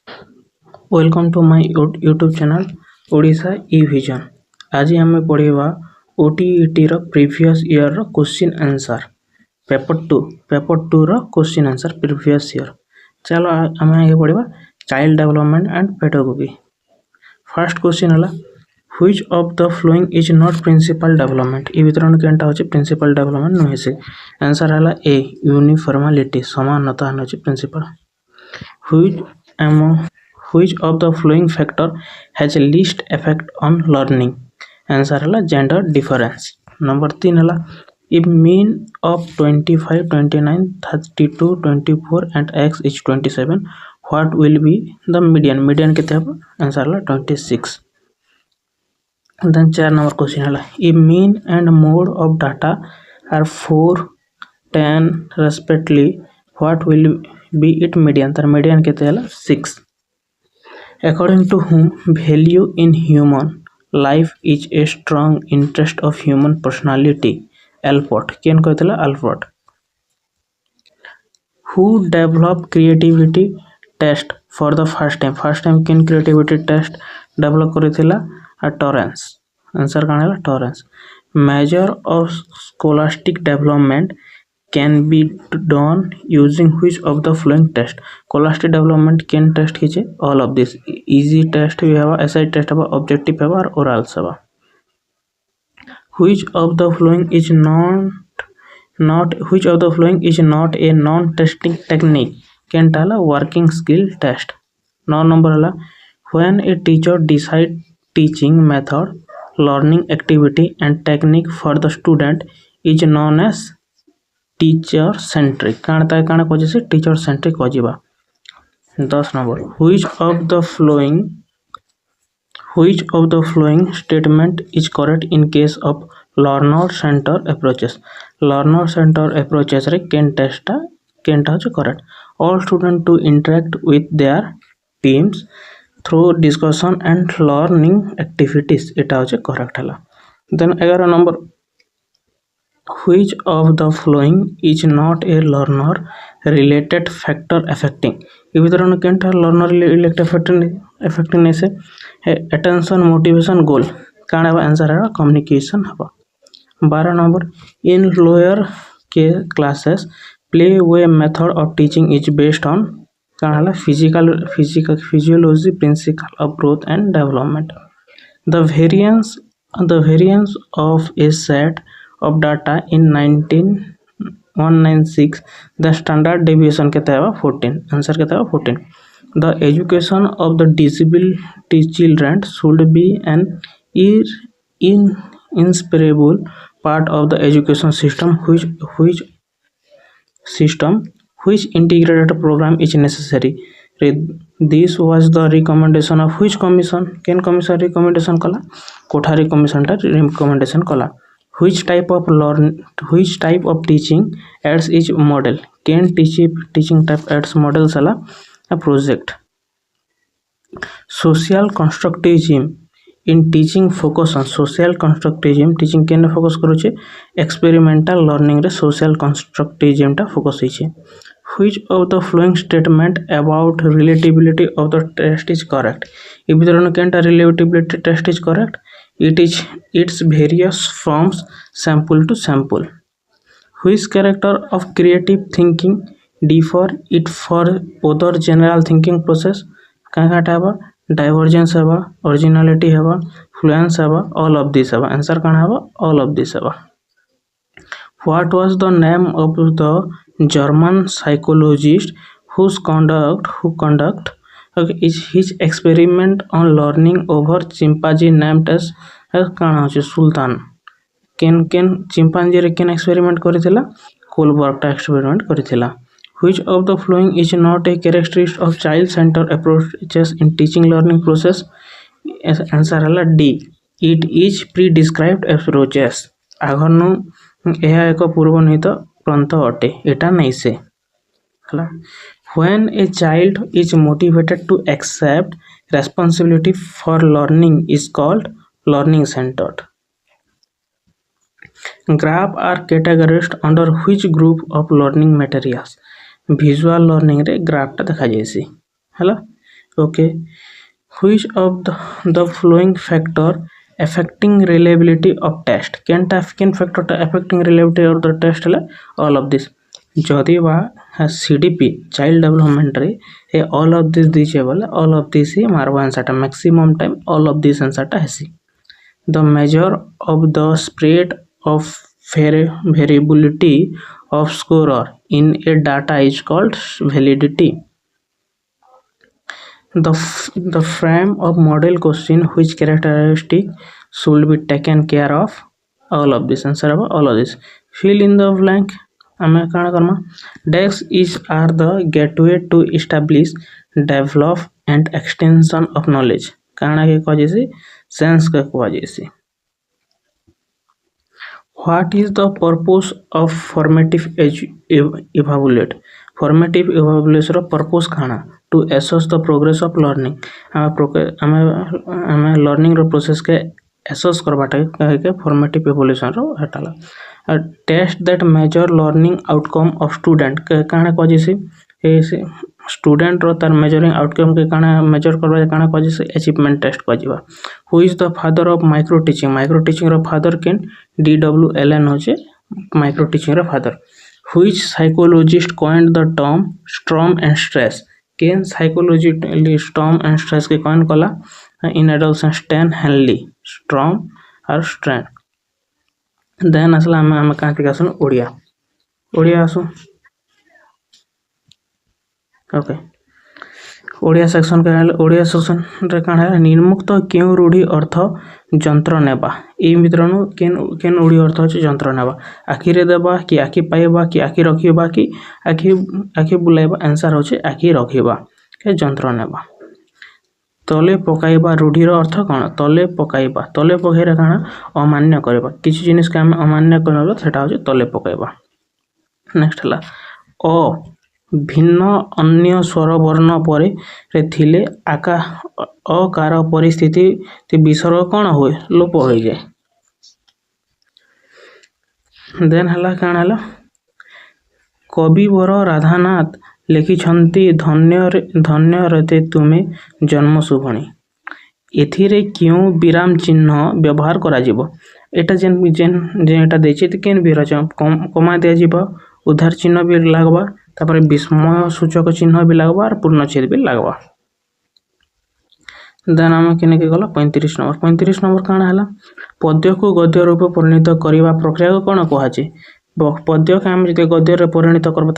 Welcome to my YouTube channel Odisha E vision. आज आम पढ़ा ओटीईटी रो प्रीवियस ईयर रो क्वेश्चन आंसर पेपर टू रो क्वेश्चन आंसर प्रीवियस ईयर। चलो आम आगे पढ़ा child development and pedagogy. First question है which of the following is not principle development. ये भितर केनटा होचे प्रिंसिपल डेवलपमेंट नुहे से। आंसर है ए यूनिफॉर्मालिटी समानता होचे principal. Which of the following factor has least effect on learning? Answer है gender difference. Number 3 है if mean of 25, 29, 32, 24 and x is 27, what will be the median? Median कितने है? Answer है 26. Then 4 number question है if mean and mode of data are 4, 10 respectively, what will be its median? तर median कितने है? 6. According to whom value in human life is a strong interest of human personality? Alport. केन कहते Alport. Who developed creativity test for the first time? First time cane creativity test develop करेथिला Torrance. Answer कौन है? Torrance. Measure of scholastic development can be done using which of the following test? Scholastic development can test कीजिए all of this. Easy test भी है, SI test है, objective है और oral है। Which of the following is not a non-testing technique? Can tell a working skill test. 9 number है when a teacher decide teaching method, learning activity and technique for the student is known as teacher centric. काणता काण कहे से teacher centric कह 10 number which of the flowing statement is correct in case of learner center approaches? Learner center approaches रे केनटा हो correct? All students to interact with their teams through discussion and learning activities, एटा हो correct हला। then 11 number which of the following is not a learner related factor affecting? ये भितर केनटा learner related affecting से attention, motivation, goal काण है? Answer है communication हवा। 12 number in lower classes play way method of teaching is based on काण है? physiology principle of growth and development. The variance of a set of data in 196, the standard deviation कितना है? 14. Answer कितना है? 14. The education of the disability children should be an inseparable part of the education system. Which integrated program is necessary? This was the recommendation of which commission? Ken commission recommendation कला? Kothari commission टा recommendation कला। Which type of teaching aids each model? Can teaching type aids model sala a project. Social constructivism in teaching focus on social constructivism teaching केने focus करूचे experimental learning रे social constructivism टा focus होइछे। Which of the following statement about relatability of the test is correct? ये भितर केनटा relatability test is correct? It is its various forms sample to sample. Which character of creative thinking differ it for other general thinking process? काटा हवा divergence हवा, originality हवा, fluence हवा, all of this हवा। Answer काना हवा all of this हवा। What was the name of the German psychologist who conduct his experiment on learning over chimpanzee named as काना होचे सुल्तान? केन चिंपांजी रे केन एक्सपेरिमेंट करिथिला? कोलबर्ग टा experiment करिथिला। Which of the following is not a characteristic of child center approaches in teaching learning process? Answer है D. It is pre-described approaches. आगनु यह एक पूर्व निहित प्रंथ अटे, एटा नहीं से हला। When a child is motivated to accept responsibility for learning is called learning centered. Graph are categorized under which group of learning materials? Visual learning रे ग्राफ टा देखा जायसी हला। Okay which of the following factor affecting reliability of test केन factor affecting reliability of the test है all of this जदि बा CDP child development रे ए all of this दिजे बोले all of this ही मारबा आंसर टा maximum time all of this answer टा हेसी the measure of the spread of variability of scorer in a data is called validity. The frame of model question which characteristic should be taken care of all of this answer about all of this fill in the blank आमे काना Karma DEX is are the gateway to establish develop and extension of knowledge काना के कह जैसे sense के कह जैसे What is the purpose of formative evaluate? Formative evaluation row purpose खाना to assess the progress of learning. हमें learning रो process के assess करवाटा के formative evaluation row हटाला. A test that measure learning outcome of student के काना को जैसे student रो तार measuring outcome के काना मेजर करबा काना को जैसे अचीवमेंट टेस्ट को जीवा who is the father of micro teaching रो फादर केन DW Allen होचे माइक्रो टीचिंग रो father which psychologist coined the term storm and stress केन साइकोलॉजी स्टॉर्म एंड स्ट्रेस के कॉइन कला in adult Stanley storm और strain देन असला हम कांति का सुन ओडिया आसु ओके ओडिया सेक्शन रे काना है निर्मुक्त केउ रूढ़ी अर्थ जंत्र नेबा ए मित्रनो केन रूढ़ी अर्थ अछि जंत्र नेबा आखि रे देबा कि आखि पाइबा कि आखि रखिबा कि आखि बुलाइबा आंसर होछि आखि रखिबा के जंत्र नेबा तले पकाइबा रूढ़ी रो अर्थ कोन तले पकाइरा काना अमान्य करबा किछि जिनिस के हम अमान्य करबा सेटा होछि तले पकाइबा नेक्स्ट हला ओ भिन्न अन्य स्वर वर्ण परे रे थिले अकार परिस्थिति ते विसर्ग कोन होय लोप होय जाय देन हला कान हला कविवर राधानाथ लिखिछंती धन्य रते तुमे जन्म शुभणी एथिरे क्यों विराम चिन्ह व्यवहार करा जिवो एटा जेन एटा देछि त केन विराम कमा दिया जिवो उधार चिन्ह भी लागबा तापर विस्मय सूचक चिन्ह भी लागबा और पूर्णच्छेद भी लागबा देन हम केने के गला 35 नंबर काना हला पद्य को गद्य रूप परिणत करिवा प्रक्रिया को कोन कहछि पद्य के हम जते गद्य रे परिणत करबा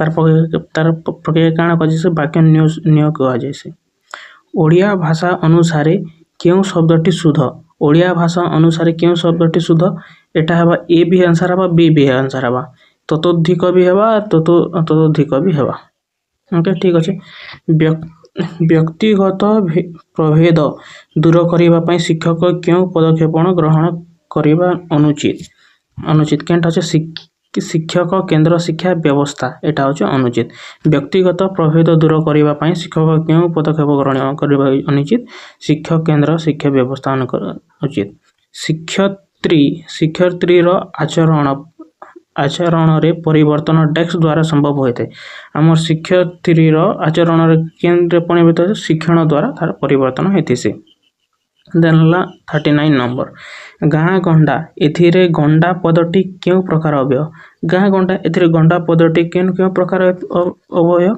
तार प्रक्रिया काना कहछि से वाक्य नियोग कह जैसे ओडिया भाषा अनुसार केउ शब्दटी शुद्ध ओडिया भाषा अनुसार केउ शब्दटी शुद्ध एटा हबा ए भी आंसर हबा बी भी आंसर हबा ततोधिक भी हेबा ततोधिक भी हेबा ओके ठीक अछि व्यक्तिगत प्रभेद दूर करिबा पई शिक्षक केउ पदक्षेप ग्रहण करिबा अनुचित केंट अछि शिक्षक केंद्र शिक्षा व्यवस्था एटा होचे अनुचित व्यक्तिगत प्रभेद दूर करिबा पई शिक्षक केउ पदक्षेप ग्रहण करिबा अनुचित शिक्षक केंद्र शिक्षा व्यवस्था अनुचित शिक्षयित्री रो आचरण रे परिवर्तन डेक्स द्वारा संभव होते हमर शिक्षयित्री रो आचरण रे केंद्र परिवर्तन शिक्षण द्वारा तार परिवर्तन हेतिसे देन 39 नंबर गाँ गंडा एथिरे गंडा पदटी केउ प्रकार अवयव गाँ गंडा एथिरे गंडा पदटी केउ प्रकार अवयव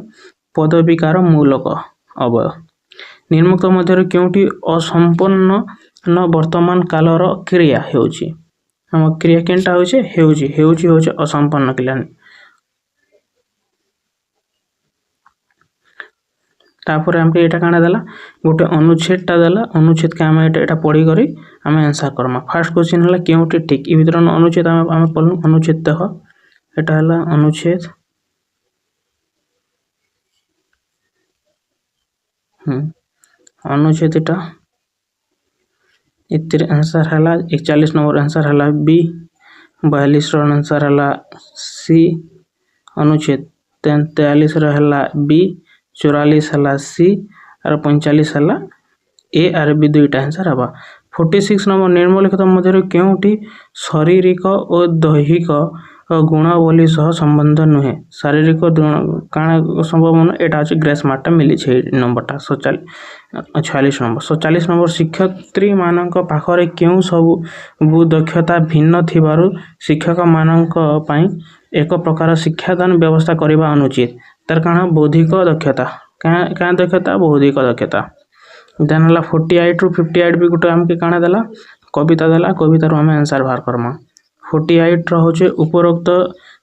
पदविकार मूलक अवयव निर्मुक्त मध्य केउटी असंपन्न न वर्तमान कालर क्रिया हेउची हम क्रिया केनटा हेउची असंपन्न क्रिया तापर हमके एटा काना देला गोटे अनुच्छेद टा देला अनुच्छेद के हम एटा पढ़ी करी हम आंसर करमा फर्स्ट क्वेश्चन हला केउटी ठीक ई भीतर अनुच्छेद हम पढलु अनुच्छेद देख एटा हला अनुच्छेद अनुच्छेद एटा इतिर आंसर हला 41 नंबर आंसर हला बी 42 रो आंसर हला सी अनुच्छेद 43 रो हला बी 44 हला सी और 45 हला ए और बी दुईटा आंसर हबा 46 नंबर निम्नलिखित मध्य केउटी शारीरिक और दैहिक गुणावली सह संबंध नुहे शारीरिक काण संभव नुहे एटा होची ग्रेस मार्कटा मिली छे नंबरटा 46 नंबर 47 नंबर शिक्षयित्री मानक पाखरे केउ सब दक्षता भिन्न थिबारु शिक्षक मानक पई एक प्रकार शिक्षादान व्यवस्था करबा अनुचित तर काण बौद्धिक दक्षता का दक्षता बौद्धिक दक्षता देन हला 48 रु 58 भी गुटे हमके काणा देला कविता देला कविता रो हम आंसर बाहर करमा 48 होचे उपरोक्त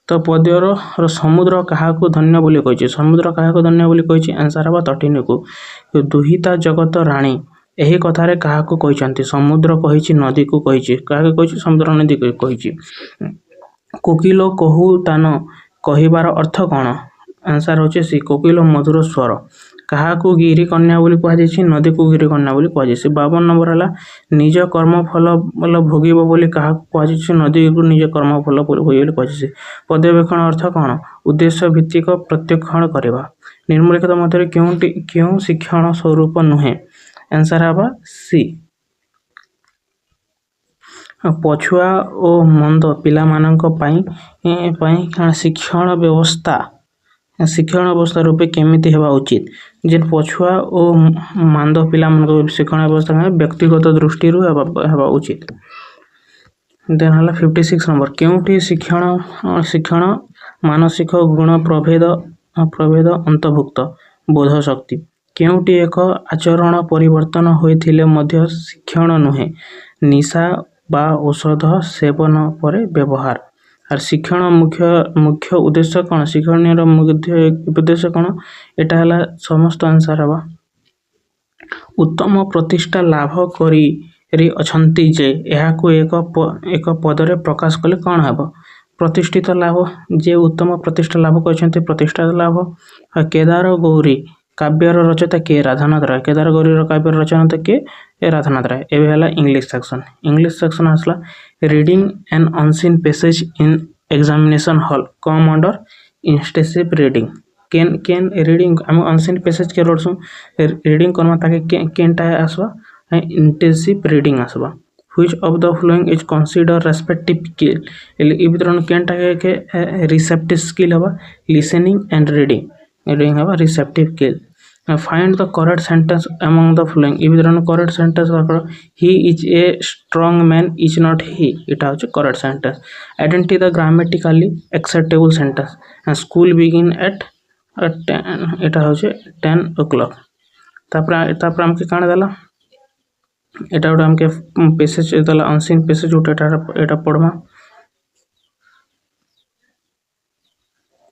तो पद्यर समुद्र काहाकू धन्य बोली कहिछि समुद्र काहाकू धन्य बोली कहिछि आंसर हबा तटिनी को दुहिता जगत रानी एही कथारे काहाकू कहिसंती समुद्र कहिछि नदी को कहिछि काहाकू कहिछि समुद्र नदी को कहिछि कोकिलो कहू तान कहिबार अर्थ कोन आंसर होचे सी कोकिलो मधुर स्वर काहाकू गिरी कन्या बोली कह जायछि नदी को गिरी कन्या बोली कह जायछि 52 नंबर हला निज कर्म फल मतलब भोगिबो बोली काहाकू कह जायछि नदी को निज कर्म फल भोगिबो बोली कह जायछि पर्यवेक्षण अर्थ कोन उद्देश्य भित्तिक प्रत्यक्षण करबा निम्नलिखित मध्य क्यों शिक्षण स्वरूप नुहे आंसर हबा सी पछुआ ओ मंद पिला मानक पई शिक्षण व्यवस्था रूपे केमिति हेबा उचित जे पछुआ ओ मांद पिला मानक शिक्षण व्यवस्था व्यक्तिगत दृष्टि रु हेबा उचित देन हला 56 नंबर केउठी शिक्षण मानसिक गुण प्रभेद अंतर्भुक्त बोध शक्ति केउठी एक आचरण परिवर्तन होइथिले मध्य शिक्षण नुहे निशा बा औषध सेवन पर व्यवहार और शिक्षण मुख्य उद्देश्य कौन शिक्षण मुख्य उद्देश्य कौन एटा हला समस्त आंसर हवा उत्तम प्रतिष्ठा लाभ करी अछंती जे एहाकू एक पदरे प्रकाश कले कौन हबो प्रतिष्ठित लाभ जे उत्तम प्रतिष्ठा लाभ करछंती प्रतिष्ठा लाभ केदार गौरी काव्यर रचयिता के राधानाथ राय केदार गौरी काव्यर रचयिता के राधानाथ राय एबे हला इंग्लिश सेक्शन आसला reading an unseen passage in examination hall come under intensive reading केन रीडिंग हम अनसीन पैसेज के रोडसु रीडिंग करमा ताके केनटा आसबा इंटेंसिव रीडिंग आसबा which of the following is considered respective skill ए वितरण केनटा के रिसेप्टिव स्किल हबा लिसनिंग एंड रीडिंग हबा receptive skill find the correct sentence among the following if there are correct sentence he is a strong man is not he it is correct sentence identify the grammatically acceptable sentence and school begin at 10 it is 10 o'clock तापर हमके काना देला एटा उडा हमके passage देला unseen passage उटा एटा पढमा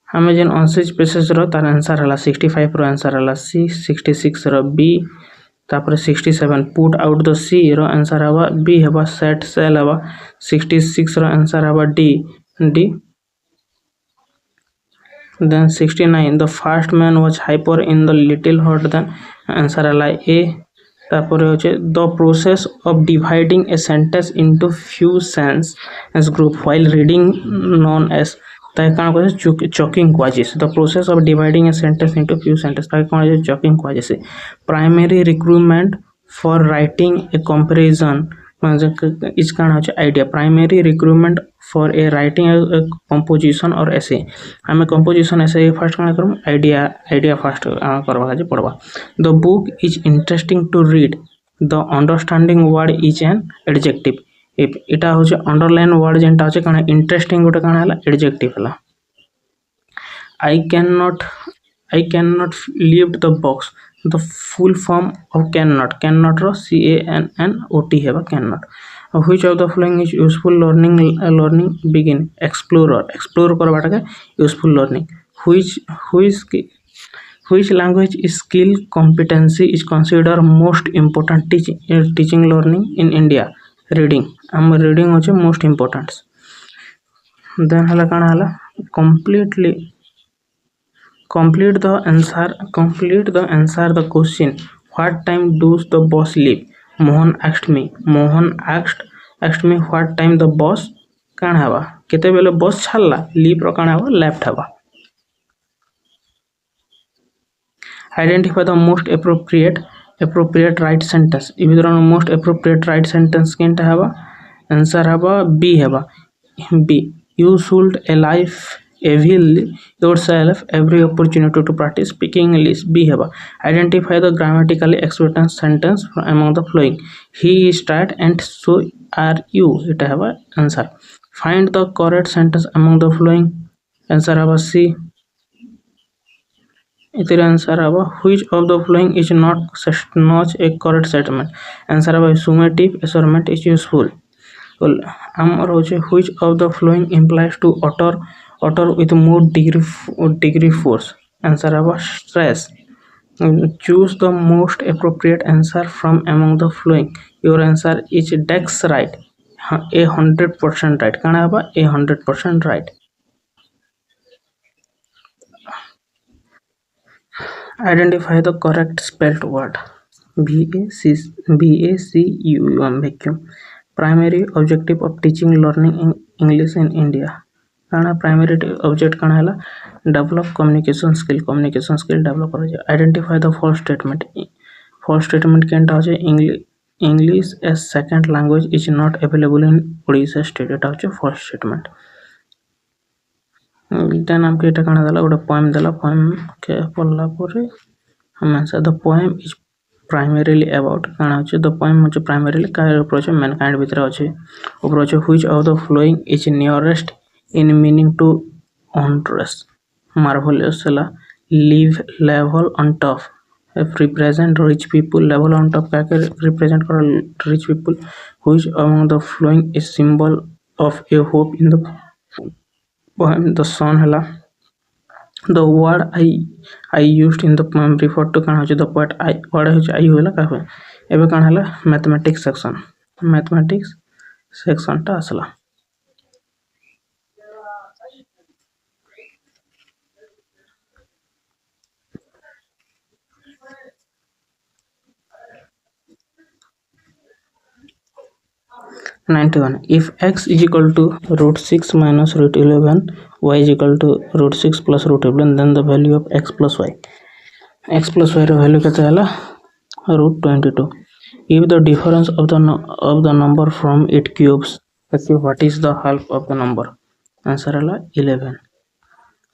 हमें जेन unseen passage रो तार answer हला 65 रो आंसर हला सी 66 रो बी तापर 67 पुट आउट द सी रो आंसर हवा बी हवा सेट सेल हवा 66 रो आंसर हवा D then 69 the first man was hyper in the little hut then answer हला ए तापर होचे the process of dividing a sentence into few sentences group while reading known as ताई कान को चॉकिंग क्वाजिस the process of dividing a sentence into few sentences ताई कान जे चॉकिंग क्वाजिस primary recruitment for writing a comparison is कान होचे idea primary recruitment for a writing a composition or essay हमें कंपोजिशन एसे फर्स्ट कान करम आइडिया फर्स्ट करबा जे पड़बा the book is interesting to read the understanding word is an adjective इटा होचे underline word जेंटा होचे काना इंटरेस्टिंग गोटे काना हला एडजेक्टिव हला I can not lift the box the full form of can not रो C A N N O T हेबा can not which of the following is useful learning begin explore करबाटा के useful learning which language skill competency is considered most important teaching learning in India reading हम reading होचे most important then हला काना हला complete the answer the question what time does the boss leave Mohan asked me what time the boss काना हवा केते बेले boss छाला लीव रो काना हवा लेफ्ट हवा identify the most appropriate right sentence if there are most appropriate right sentence केनटा हवा answer हवा बी हवा B You should avail yourself every opportunity to practice speaking English. B heba. Identify the grammatically expectant sentence among the following. He is tired and so are you. It have answer. Find the correct sentence among the following. Answer heba C. Itir answer heba which of the following is not a correct statement. Answer heba summative assertion is useful. Amar hoche which of the following implies to utter with more degree force. Answer heba stress. Choose the most appropriate answer from among the following. Your answer is Dex right. A 100% right. Kana heba a 100% right. Identify the correct spelled word. BACUUM vacuum. Primary objective of teaching learning in English in India. Kana primary object kana hela develop communication skill develop kara जाए. Identify the false statement. False statement Kenta होचे English as second language is not available in Odisha state. एटा होचे false statement. Then हमके एटा kana देला गोटे poem देला poem के पढ़ला ପରେ हम answer the poem is primarily about काना होचे the poem होचे primarily काय approach mankind भितर होचे approach which of the following is nearest in meaning to honors marvelous la live level on top represent rich people level on top क्या represent कर rich people which among the following is symbol of a hope in the poem the sun hela the word I used in the poem refer to काना होचे the poet I word होचे I होला का होय एबे काना हला mathematics section टा असला 91 if x is equal to root 6 minus root 11 y is equal to root 6 plus root 11 then the value of x plus y row value केते हला root 22 if the difference of the number from its cubes what is the half of the number answer हला 11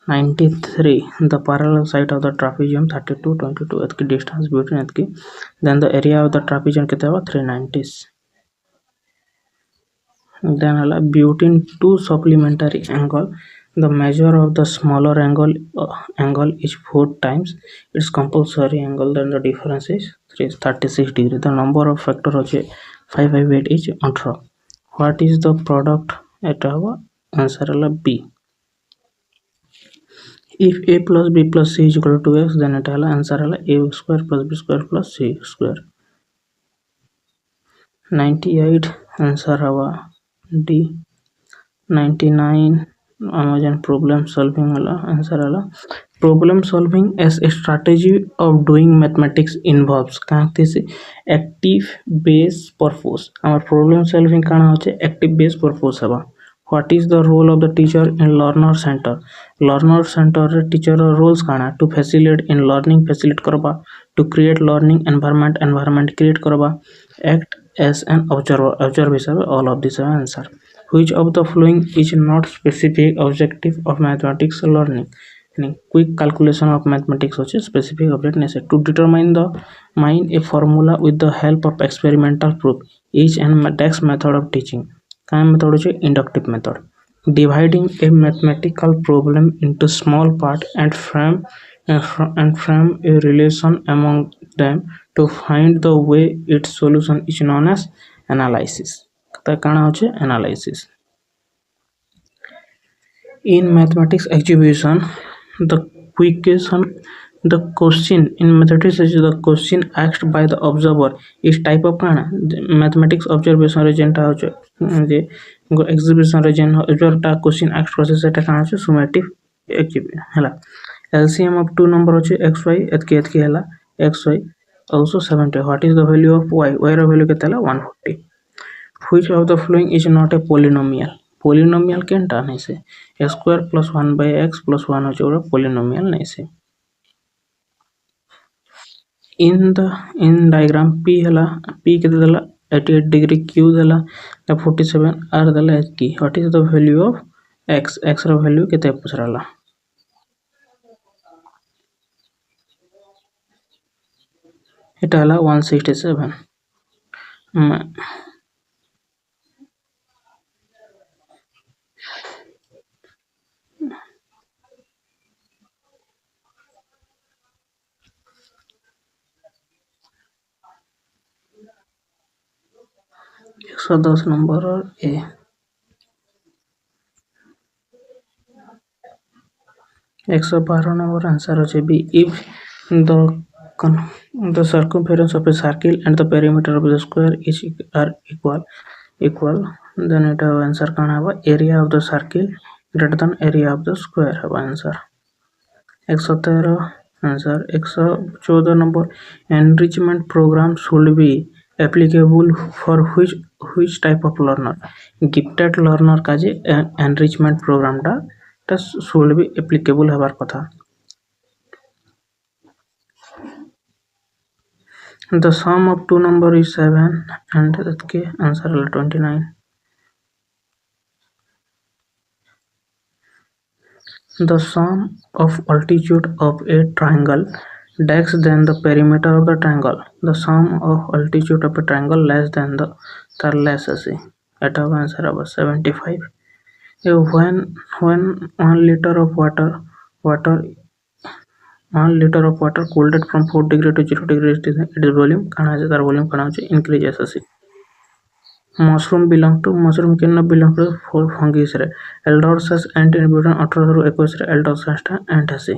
93 the parallel side of the trapezium 32 22 at distance between at then the area of the trapezium केते हवा 390 then between two supplementary angle the measure of the smaller angle is 4 times its compulsory angle then the difference is 36 degree the number of factor hoche 558 is 18 what is the product eta haba answer hela b if a plus b plus c is equal to x then eta hela answer hela a square plus b square plus c square 98 answer haba D 99 Amazon problem solving वाला answer वाला problem solving as a strategy of doing mathematics involves कहते से active base purpose our problem solving काना होचे active base purpose हवा what is the role of the teacher in learner center रे teacher roles काना to facilitate in learning facilitate करबा to create learning environment create करबा act as an observer all of these are answer which of the following is not specific objective of mathematics learning quick calculation of mathematics hoche specific object necessary to determine a formula with the help of experimental proof each and next method of teaching kind method hoche inductive method dividing a mathematical problem into small part and frame a relation among them to find the way its solution is known as analysis तो काना होचे analysis in mathematics exhibition the question in mathematics is the question asked by the observer is type of काना mathematics observation रे जेंटा होचे जे exhibition रे जेन observer टा question asked process एटा काना होचे summative exhibition हला LCM of two number होचे xy एतके हला xy also 70 what is the value of y row value केते हला 140 which of the following is not a polynomial केनटा नै से square plus 1 by x plus 1 होचे ओरा polynomial नै से in diagram p हला p केते हला 88 degree q हला 47 r हला h की what is the value of x रो वैल्यू केते पचराला एटा हला 167 110 नंबर और ए 112 number answer होचे B if the circumference of a circle and the perimeter of the square is are equal then it have answer काना हवा area of the circle greater than area of the square हवा answer 113 answer 114 number enrichment program should be applicable for which type of learner gifted learner का जे enrichment program टा should be applicable हबार कथा the sum of two number is 7 and that के answer है 29 the sum of altitude of a triangle dash than the perimeter of the triangle the sum of altitude of a triangle less than the less ऐसे एटा answer है 75 when 1 liter of water 1 liter of water cooled from 4 degree to 0 degree it is volume काना है तार volume काना है increase ऐसे mushroom can belong to fungi रे eldorus ant in between 18 ରୁ 21 रे eldorus टा ant है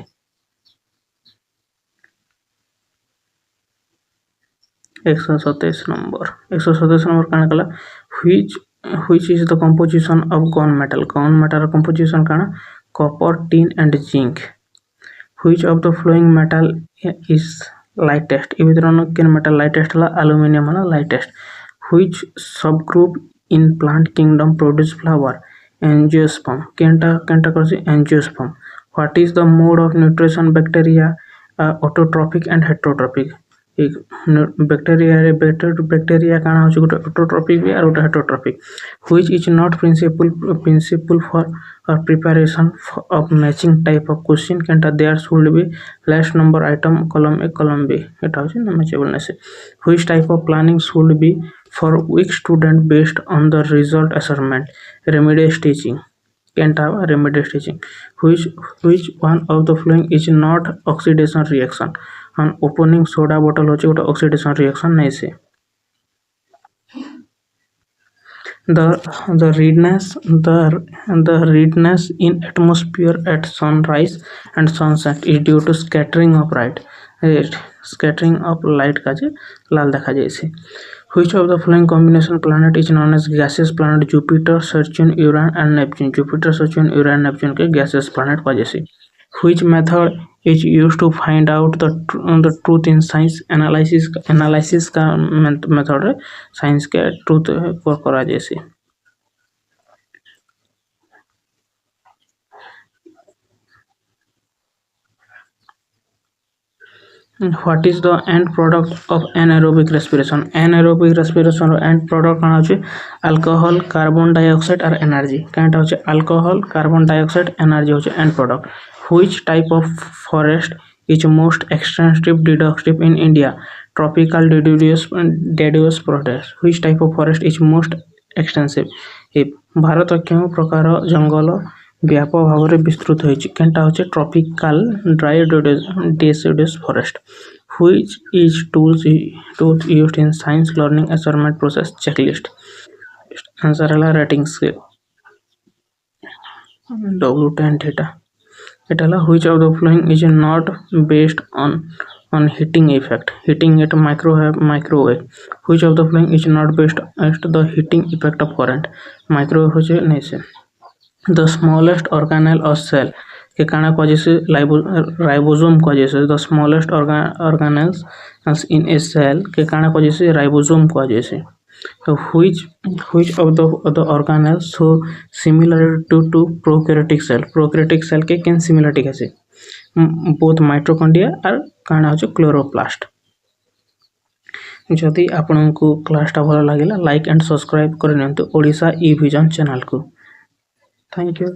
127 number काना कला which is the composition of gone metal composition काना copper tin and zinc which of the following metal is lightest इवितरण केन metal lightest ला aluminium ला lightest which subgroup in plant kingdom produce flower angiosperm केंटा करसी angiosperm what is the mode of nutrition bacteria autotrophic and heterotrophic bacteria काना होची गोटे autotrophic भी और गोटे heterotrophic which is not principle for preparation of matching type of question कैंटा there should be less number item column A column B एटा होची matchableness which type of planning should be for weak student based on the result assessment remedial teaching कैंटा remedial teaching which one of the following is not oxidation reaction an opening soda bottle होची गोटे oxidation reaction नहीं से the redness in atmosphere at sunrise and sunset is due to scattering of light का जे लाल देखा जायसे which of the following combination planet is known as gaseous planet Jupiter Saturn Uranus and Neptune Jupiter Saturn Uranus Neptune के gaseous planet का जैसे which method is used to find out the truth in science analysis का method है science के truth को करा जैसे what is the end product of anaerobic respiration row end product काना होचे alcohol carbon dioxide और energy कांटा होचे alcohol carbon dioxide energy होचे end product which type of forest is most extensive destructive in India tropical deciduous forest which type of forest is most extensive Bharat केउ प्रकार जंगल व्यापक भाव में विस्तृत होइछि केनटा होचे tropical dry deciduous forest which is tools used in science learning assessment process checklist answer है rating scale W10 theta एटाला which of the following is not based on heating effect heating at microwave which of the following is not based on the heating effect of current microwave होचे नहीं से the smallest organelle of cell के काना को जैसे ribosome को जैसे the smallest organelles in a cell के काना को जैसे राइबोसोम को जैसे so which of the organelles so similar to prokaryotic cell के केन similarity कैसे both mitochondria और काना हो क्लोरोप्लास्ट जदि आपनको क्लासटा भल लागिला लाइक एंड सब्सक्राइब कर नियंतु ओडिशा ई विजन चैनल को थैंक यू।